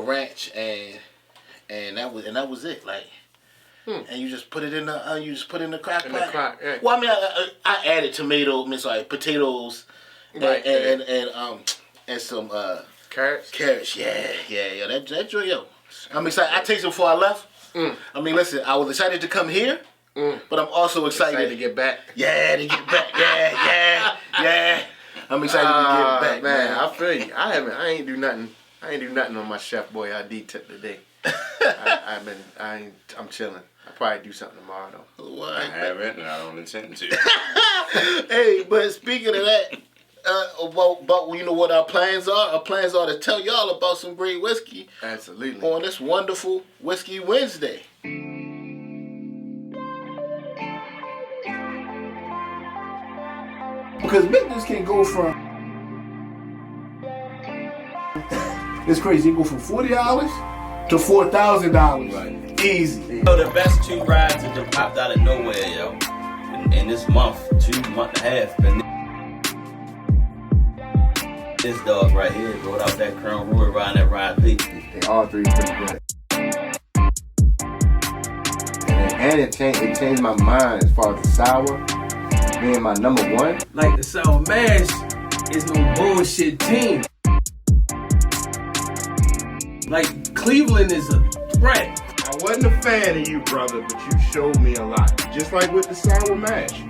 ranch, and that was it. Like, and you just put it in the crock pot. Yeah. Well, I mean, I added potatoes, right, and some carrots. Carrots, yeah. That joy, yo. I'm excited. I tasted it before I left. I mean, listen, I was excited to come here, but I'm also excited to get back. Yeah, to get back. Yeah. I'm excited to get back, man. I feel you. I ain't do nothing. I ain't do nothing on my Chef Boyardee tip today. I'm chilling. I'll probably do something tomorrow though. What? I haven't, and I don't intend to. Hey, but speaking of that, about you know what our plans are? Our plans are to tell y'all about some great whiskey. Absolutely. On this wonderful Whiskey Wednesday. Because business can go from it's crazy. You go from $40 to $4,000. Right. Easy. So the best 2 rides that just popped out of nowhere, yo. In this month, 2 month and a half, been this dog right here brought out that Crown Royal riding that Ride P. They all 3 pretty good. And it changed my mind as far as the sour being my number 1. Like the Sour Mash is no bullshit team. Like Cleveland is a threat. I wasn't a fan of you, brother, but you showed me a lot. Just like with the Sour Mash.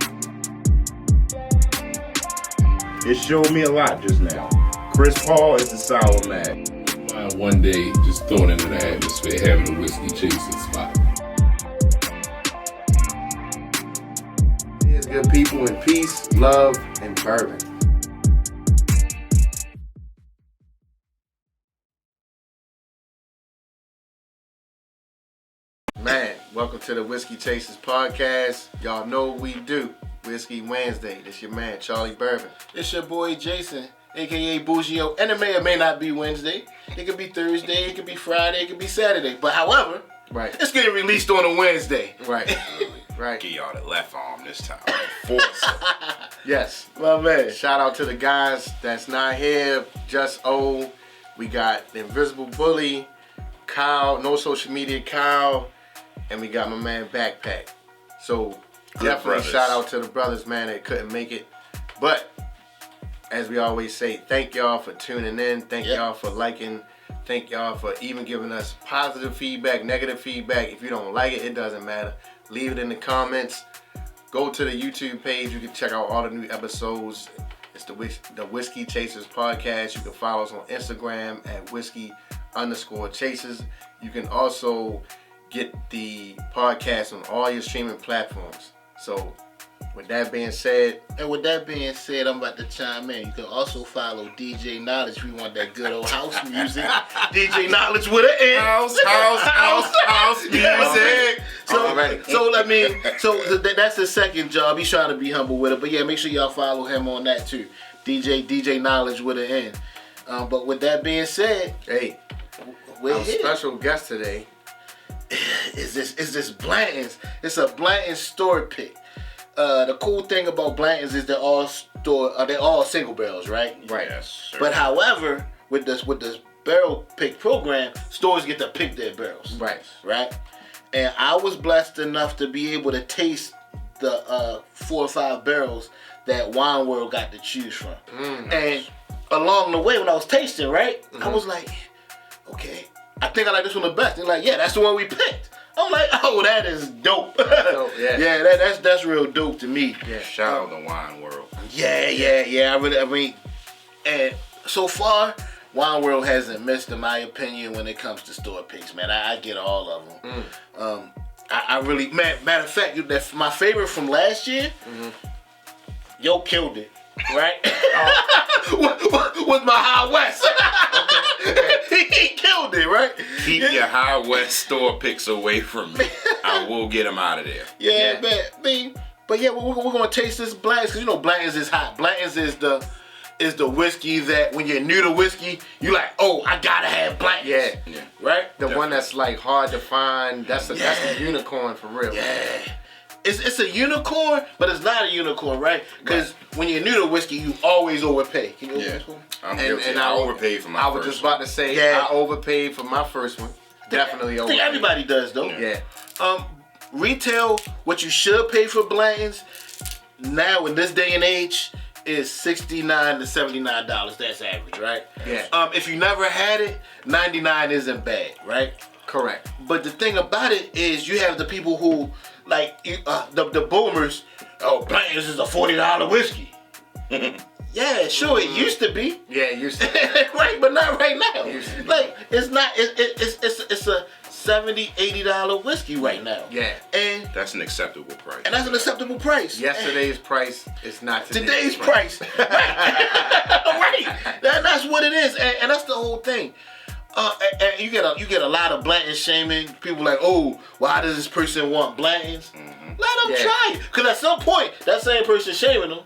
It showed me a lot just now. Chris Paul is the Sour Mash. One day, just thrown into the atmosphere, having a whiskey chasing spot. There's good people in peace, love, and bourbon. Man, welcome to the Whiskey Chasers podcast. Y'all know what we do. Whiskey Wednesday. This your man, Charlie Bourbon. It's your boy Jason, aka Bougio, and it may or may not be Wednesday. It could be Thursday, it could be Friday, it could be Saturday. But however, Right. it's getting released on a Wednesday. Right. Right. Give y'all the left arm this time. Yes. My man. Shout out to the guys that's not here. Just O. We got the Invisible Bully, Kyle, No Social Media Kyle, and we got my man Backpack. So definitely brothers. shout out to the brothers, man, that couldn't make it. But as we always say, thank y'all for tuning in. Thank y'all for liking. Thank y'all for even giving us positive feedback, negative feedback. If you don't like it, it doesn't matter. Leave it in the comments. Go to the YouTube page. You can check out all the new episodes. It's the Whiskey Chasers podcast. You can follow us on Instagram at whiskey_chasers. You can also get the podcast on all your streaming platforms. So with that being said, I'm about to chime in. You can also follow DJ Knowledge. We want that good old house music. DJ Knowledge with an N. House music. So that's the second job. He's trying to be humble with it. But yeah, make sure y'all follow him on that too. DJ Knowledge with an N. But with that being said, hey, we're our here. special guest today Is this Blanton's? It's a Blanton store pick. The cool thing about Blanton's is they're all single barrels, right? Right. Yes, sir. But however, with this barrel pick program, stores get to pick their barrels. Right. And I was blessed enough to be able to taste the 4 or 5 barrels that Wine World got to choose from. And along the way, when I was tasting, right, I was like, okay, I think I like this one the best. They're like, yeah, that's the one we picked. I'm like, oh, that is dope. Yeah, that's real dope to me. Yeah. Shout out to Wine World. Yeah. I mean, and so far, Wine World hasn't missed, in my opinion, when it comes to store picks, man. I get all of them. I really, matter of fact, my favorite from last year, Yo killed it, right? With my High West. Okay. He killed it, right? Keep your High West store picks away from me. I will get them out of there. Yeah, man. But yeah, we're gonna taste this Blanton's, because you know Blanton's is hot. Blanton's is the whiskey that when you're new to whiskey, you like, oh, I gotta have Blanton's. Yeah. Right? The one that's like hard to find. That's a unicorn for real. Yeah. it's a unicorn, but it's not a unicorn, right? Because when you're new to whiskey, you always overpay. Can you overpay? And I overpaid for my first one. I was just about to say, I overpaid for my first one. Definitely overpaid. I think everybody does, though. Yeah. Retail, what you should pay for Blantons, now in this day and age, is $69 to $79. That's average, right? Yeah. If you never had it, $99 isn't bad, right? Correct. But the thing about it is, you have the people who, like, the boomers, Blanton's is a $40 whiskey. Yeah, sure, it used to be. Yeah, it used to be. Right, but not right now. Like, it's not, it's a $70, $80 whiskey right now. Yeah. And that's an acceptable price. And that's an acceptable price. Yesterday's price is not today's price. Right. That's what it is. And that's the whole thing. And you get a lot of Blanton shaming. People like, oh, why does this person want Blantons? Let them try it. Because at some point, that same person shaming them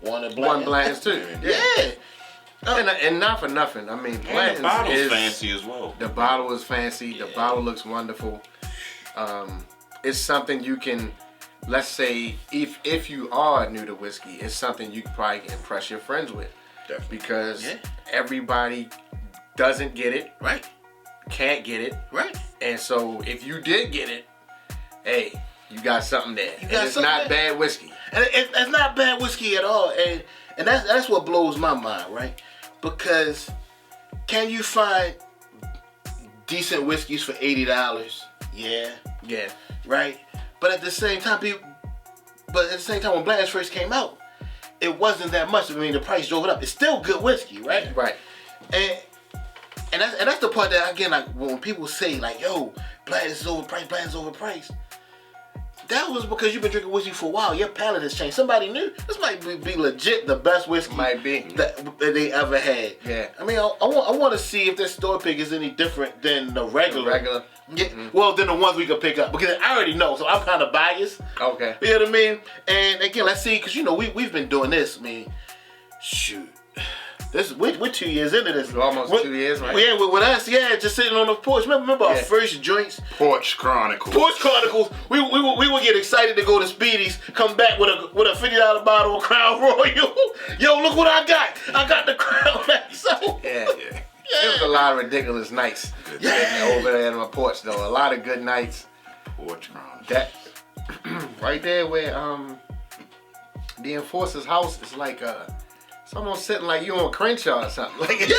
wanted Blantons. One Blantons too. Yeah. And not for nothing. I mean, Blanton's the bottle's fancy as well. The bottle is fancy. The bottle looks wonderful. It's something you can, let's say, if you are new to whiskey, it's something you probably can impress your friends with. Definitely. Because everybody doesn't get it. Right. Can't get it. Right. And so if you did get it, hey, you got something there. It's not bad whiskey. And it's not bad whiskey at all. And that's what blows my mind, right? Because can you find decent whiskeys for $80? Yeah. Yeah. Right? But at the same time, when Blanton's first came out, it wasn't that much. I mean, the price drove it up. It's still good whiskey, right? Right. And that's the part that, again, like when people say like, yo, Blanton's overpriced. That was because you've been drinking whiskey for a while. Your palate has changed. Somebody new. This might be legit the best whiskey that they ever had. Yeah. I mean, I want to see if this store pick is any different than the regular. Yeah. Well, than the ones we could pick up, because I already know, so I'm kind of biased. Okay. You know what I mean? And again, let's see, because we've been doing this. I mean, shoot. We're 2 years into this. Almost 2 years, right? Yeah, with us, just sitting on the porch. Remember our first joints? Porch Chronicles. We would get excited to go to Speedy's, come back with a $50 bottle of Crown Royal. Yo, look what I got! I got the Crown XO. Yeah. It was a lot of ridiculous nights over there on my porch, though. A lot of good nights. Porch Chronicles. That right there where the enforcer's house is like it's almost sitting like you on Crenshaw or something. Like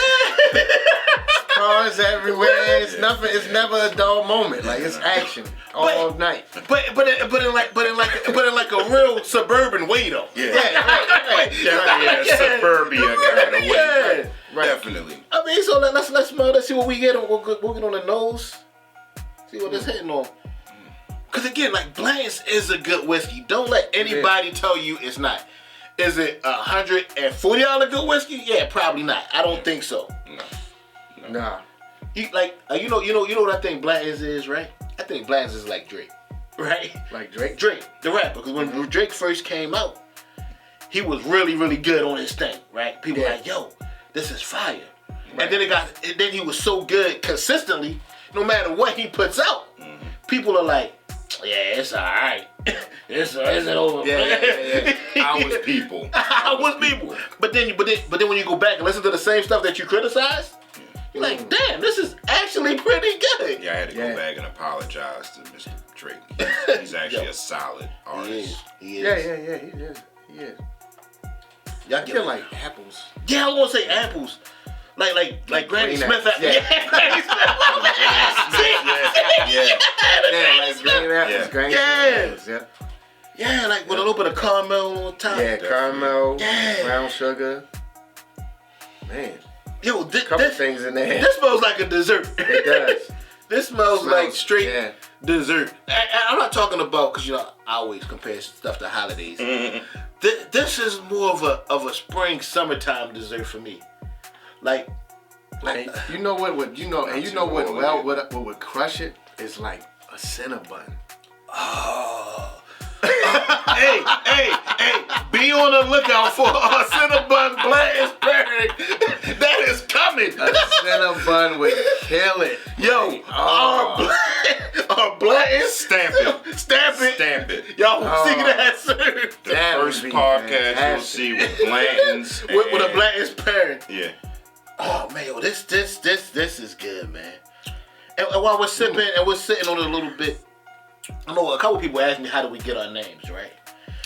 cars everywhere. It's nothing. It's never a dull moment. Like it's action all night. But in like a real suburban way though. Right. Suburbia kind of way. Right. Definitely. I mean, so let's smell. Let's see what we get. We'll get on the nose. See what it's hitting on. Because again, like Blanton's is a good whiskey. Don't let anybody tell you it's not. Is it $140 good whiskey? Yeah, probably not. I don't think so. No. Nah. You know what I think Blanton's is, right? I think Blanton's is like Drake, right? Like Drake? Drake, the rapper. Because when Drake first came out, he was really, really good on his thing, right? People were like, yo, this is fire. Right. And then he was so good consistently, no matter what he puts out, people are like, yeah, it's all right. It's over. Yeah. I was people. But then when you go back and listen to the same stuff that you criticized, you're like, damn, this is actually pretty good. Yeah, I had to go back and apologize to Mr. Drake. He's actually a solid artist. He is. Yeah, he is. Y'all I feel like apples. Yeah, I was gonna say apples. Like Granny Smith apples. Yeah. Granny Smith. Granny Smith. Yeah, like with a little bit of caramel on top. Yeah, caramel, brown sugar. Man. Yo, couple things in there. This smells like a dessert. It does. This smells like straight dessert. I'm not talking about, because I always compare stuff to holidays. This is more of a spring, summertime dessert for me. Like you know what would crush it is like a Cinnabon. Oh. Hey, be on the lookout for a Cinnabon Blanton's Berry. That is coming. A Cinnabon would kill it. Yo, our Blanton. Stamp it. Stamp it. Stamp it. Y'all see that, sir? The first podcast you'll see with Blanton's. With a Blanton's parent. Yeah. Oh man, yo, this is good, man. And while we're sipping and we're sitting on it a little bit, I know a couple people asked me how do we get our names, right?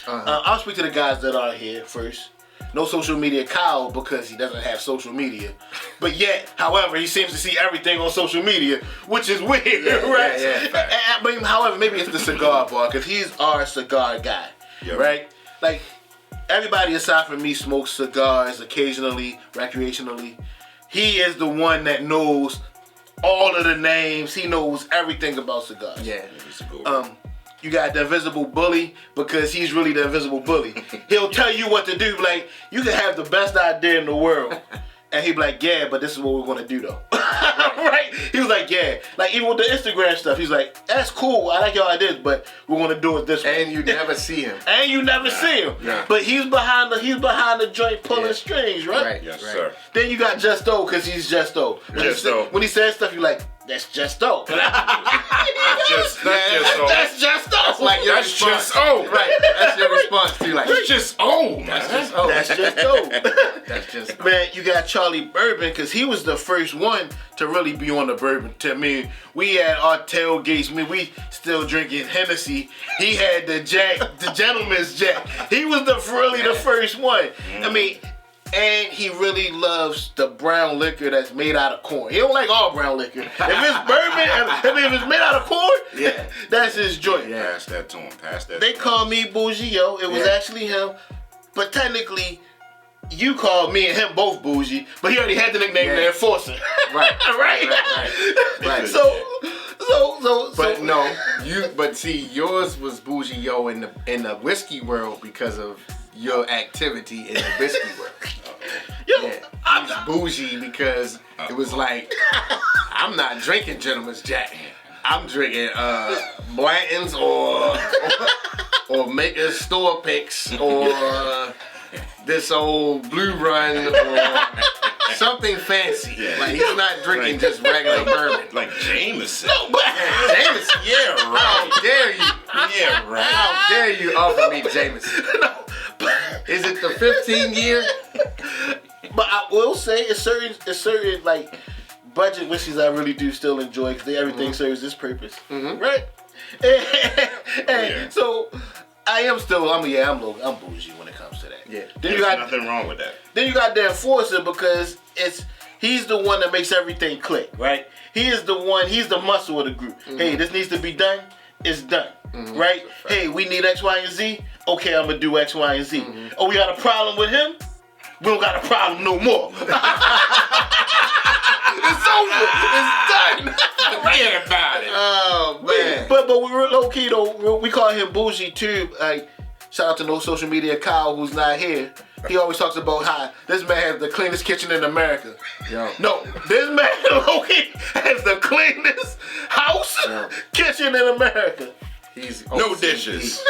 I'll speak to the guys that are here first. No social media Kyle because he doesn't have social media. But yet, however, he seems to see everything on social media, which is weird, right? Yeah. But however, maybe it's the cigar bar because he's our cigar guy, right? Like, everybody aside from me smokes cigars occasionally, recreationally. He is the one that knows all of the names. He knows everything about cigars. Yeah. You got the invisible bully because he's really the invisible bully. He'll tell you what to do. Like, you can have the best idea in the world. And he'd be like, yeah, but this is what we're going to do, though. Right? He was like, yeah. Like, even with the Instagram stuff, he's like, that's cool. I like your ideas, but we're going to do it this way. And you never see him. And you never see him. Nah. But he's behind the joint pulling strings, right? Right. Yes, sir. Then you got Justo because he's Justo. When he says stuff, you're like, that's Justo. That's Justo. That's like your response. Just right. That's your response to like. That's just man. That's Justo. That's just man. You got Charlie Bourbon because he was the first one to really be on the bourbon. To me, we had our tailgates. We still drinking Hennessy. He had the Jack, the Gentleman's Jack. He was the first one. I mean. And he really loves the brown liquor that's made out of corn. He don't like all brown liquor. If it's bourbon, if it's made out of corn, that's his joint. Yeah. Pass that to him. They call me Bougie, yo. It was actually him. But technically, you called me and him both Bougie, but he already had the nickname the Enforcer. Right. So. But no, But see, yours was Bougie, yo, in the whiskey world because of your activity in the whiskey world. He's bougie because it was like, I'm not drinking Gentleman's Jack. I'm drinking Blanton's or making store picks or this old Blue Run or something fancy. Like he's not drinking just regular bourbon. Like Jameson. No, but Jameson. Yeah, right. How dare you? Yeah, right. How dare you offer me Jameson? No. Is it the 15 year? But I will say it's certain like budget whiskeys I really do still enjoy because everything serves its purpose, right? And so I'm bougie when it comes to that. Yeah, there's nothing wrong with that. Then you got the Enforcer because he's the one that makes everything click, right? He's the muscle of the group. Hey, this needs to be done. It's done, right? Hey, we need X, Y, and Z. Okay, I'm gonna do X, Y, and Z. Oh, we got a problem with him? We don't got a problem no more. It's over. It's done. Forget about it. Oh man. But we were low key though. We call him Bougie too. Like, shout out to No Social Media Kyle who's not here. He always talks about how this man has the cleanest kitchen in America. Yo. No, this man low key has the cleanest house kitchen in America. He's no dishes.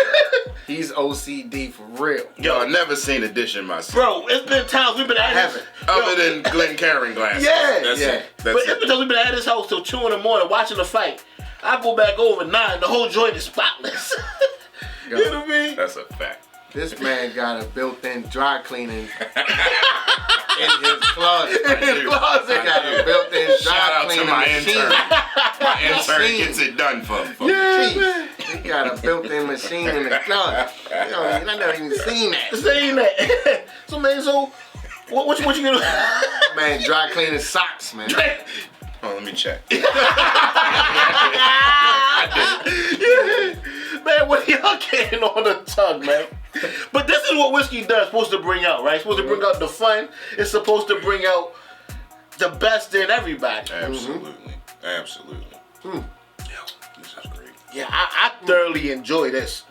He's OCD for real. Yo, I've never seen a dish in my sleep. Bro, it's been times we've been at his other than Glencairn glasses. That's it. But it's been times we've been at his house till 2 in the morning watching the fight. I go back over 9, the whole joint is spotless. You know what I mean? That's a fact. This man got a built-in dry cleaning in his closet. He got a built-in dry Shout out cleaning to my machine. intern. My intern gets it done for me. Yeah, He got a built-in machine in the closet. I never even seen that. So man, what you gonna do? Man, dry cleaning socks, man. Oh, let me check. Man, what y'all getting on the tongue, man? But this is what whiskey does. Supposed to bring out, right? It's supposed to bring out the fun. It's supposed to bring out the best in everybody. Absolutely. Absolutely. Yo, this is great. Yeah, I thoroughly enjoy this.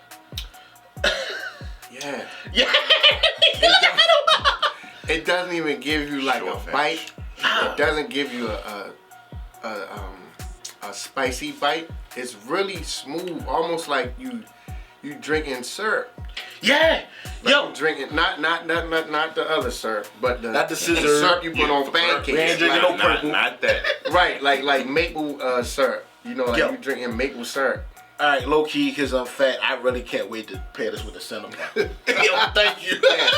Yeah. Yeah. It doesn't even give you like a bite. It doesn't give you a spicy bite. It's really smooth, almost like you drinking syrup. Yeah. Like Yo, you drinking not the other syrup, but not the scissor syrup you put on pancakes. We ain't drinking no purple. Not that. Right, like maple syrup. You know, like you drinking maple syrup. All right, low key, because I'm fat, I really can't wait to pair this with a cinnamon. Yo, thank you. Yeah.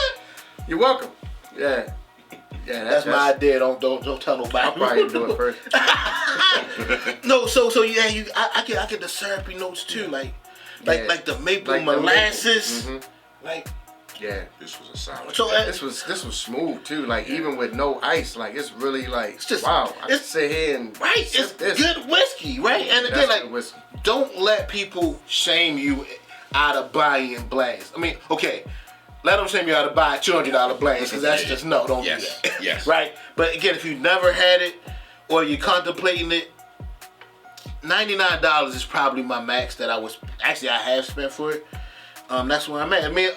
You're welcome. Yeah. Yeah, that's my idea. Don't tell nobody. I'll probably do it first. No, so yeah, I get the syrupy notes too, like the maple molasses, like. Yeah, this was a solid. So this was smooth too. Like even with no ice, like it's really like it's just wow. I can sit here and it's good whiskey, right? And again, like don't let people shame you out of buying Blantons. I mean, okay. Let them shame you out to buy $200 Blantons, because that's just don't do that. Yes. Right? But again, if you never had it or you're contemplating it, $99 is probably my max that I have spent for it. That's where I'm at. I mean,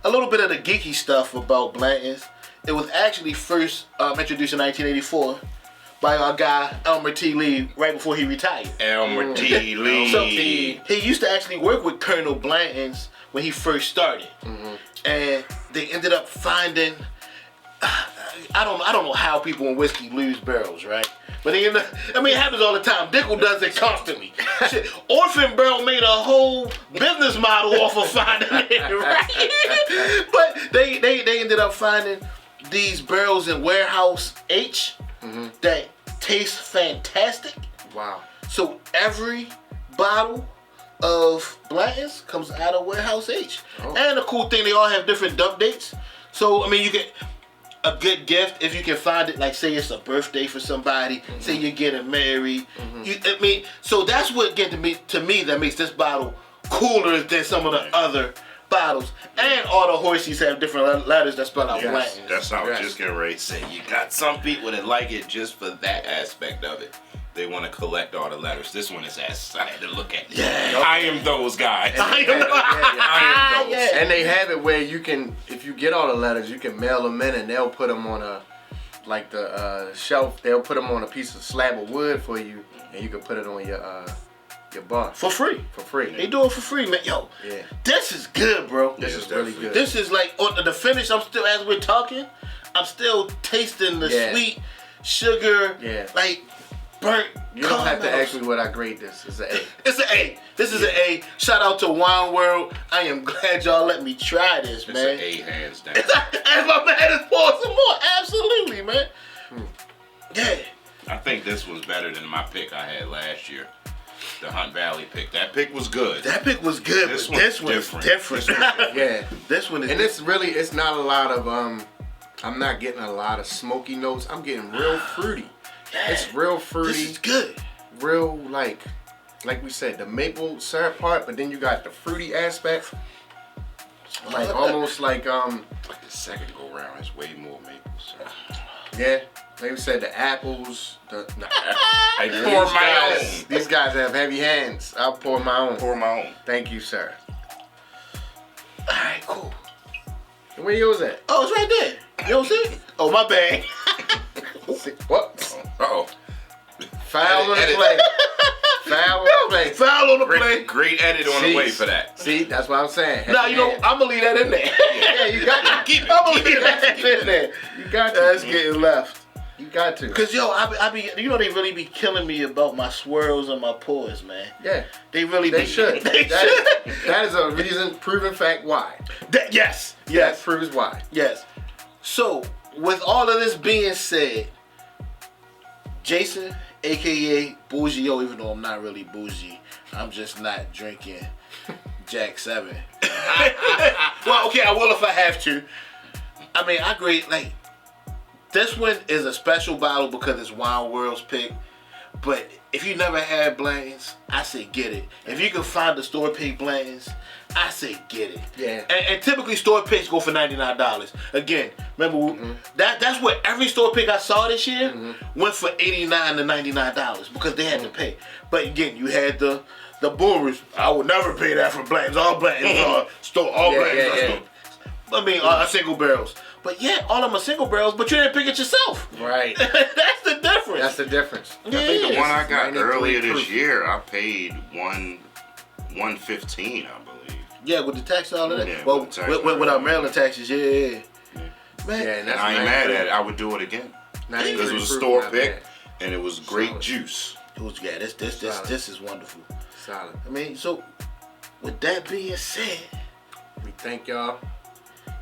a little bit of the geeky stuff about Blantons. It was actually first introduced in 1984 by our guy Elmer T. Lee right before he retired. Elmer T. Lee. So he used to actually work with Colonel Blanton's when he first started. And they ended up finding, I don't know how people in whiskey lose barrels, right? But they end up, I mean, it happens all the time. Dickel does it constantly. Shit, Orphan Barrel made a whole business model off of finding it, right? But they ended up finding these barrels in Warehouse H that taste fantastic. Wow. So every bottle of Blanton's comes out of Warehouse H. And the cool thing, they all have different dump dates. So, I mean, you get a good gift if you can find it, like say it's a birthday for somebody, say you're getting married. I mean, so that's what to me that makes this bottle cooler than some of the other bottles. And all the horses have different letters that spell out Blanton's. That's how I was just getting ready to say. You got some people that like it just for that aspect of it. They want to collect all the letters. This one is excited to look at. Yeah. I am those guys. I am those. And they have it where you can, if you get all the letters, you can mail them in and they'll put them on the shelf. They'll put them on a piece of slab of wood for you, and you can put it on your bar. For free. For free. They do it for free, man. Yo, this is good, bro. This is really good. This is like, on the finish, as we're talking, I'm still tasting the sweet sugar, like, burnt. You don't have to ask me what I grade this. It's an A. It's an A. This is an A. Shout out to Wine World. I am glad y'all let me try this, man. It's an A, hands down. As my man is pouring some more. Absolutely, man. Yeah. I think this was better than my pick I had last year. The Hunt Valley pick. That pick was good. That pick was good, this but this one is different. Yeah. This one is and it's not a lot of, I'm not getting a lot of smoky notes. I'm getting real fruity. It's real fruity. This is good. Real, like we said, the maple syrup part, but then you got the fruity aspect. Like almost like the second go round is way more maple syrup. Yeah, like we said, the apples. I pour my own. These guys have heavy hands. I'll pour my own. Pour my own. Thank you, sir. All right, cool. And where yours at? Oh, it's right there. You don't see it? Oh, my bad. What? Uh-oh. Foul on the play. Foul on the play. Foul on the play. Great edit on the way for that. See, that's what I'm saying. Now, you know, I'm going to leave that in there. Yeah, you got to keep it. I'm going to leave that in there. You got to. That's getting left. You got to. Because, yo, I be, you know, they really be killing me about my swirls and my pours, man. Yeah. They really They be. should. They should. That is a reason, proven fact why. Yes. That proves why. Yes. So, with all of this being said, Jason, a.k.a. Bougie-O, even though I'm not really bougie, I'm just not drinking Jack 7. Well, okay, I will if I have to. I mean, I grade, like, this one is a special bottle because it's Wine World's pick. But if you never had Blanton's, I say get it. If you can find the store pick Blanton's, I say get it. Yeah. And typically store picks go for $99. Again, remember that's what every store pick I saw this year went for $89 to $99 because they had to pay. But again, you had the boomers. I would never pay that for Blanton's. All Blanton's are store. All Blanton's are store. I mean, single barrels. But yeah, all of them are single barrels, but you didn't pick it yourself. Right. That's the difference. That's the difference. Yeah. I think the one I got 93 earlier this proof. year, I paid $115, I believe. Yeah, with the tax and all of that. Yeah, well, with the tax with our Maryland taxes, yeah. Man. Yeah, and that's I ain't mad at it. I would do it again. Because it was a store pick, and it was great Solid. juice. Yeah, this is wonderful. Solid. I mean, so with that being said, we thank y'all.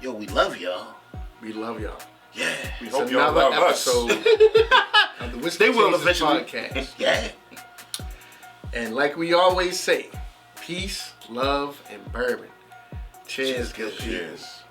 Yo, we love y'all. We love y'all. Yeah. We hope y'all love us. Of the Whiskey They will Chasers eventually. Podcast. Yeah. And like we always say, peace, love, and bourbon. Cheers, good people. Cheers.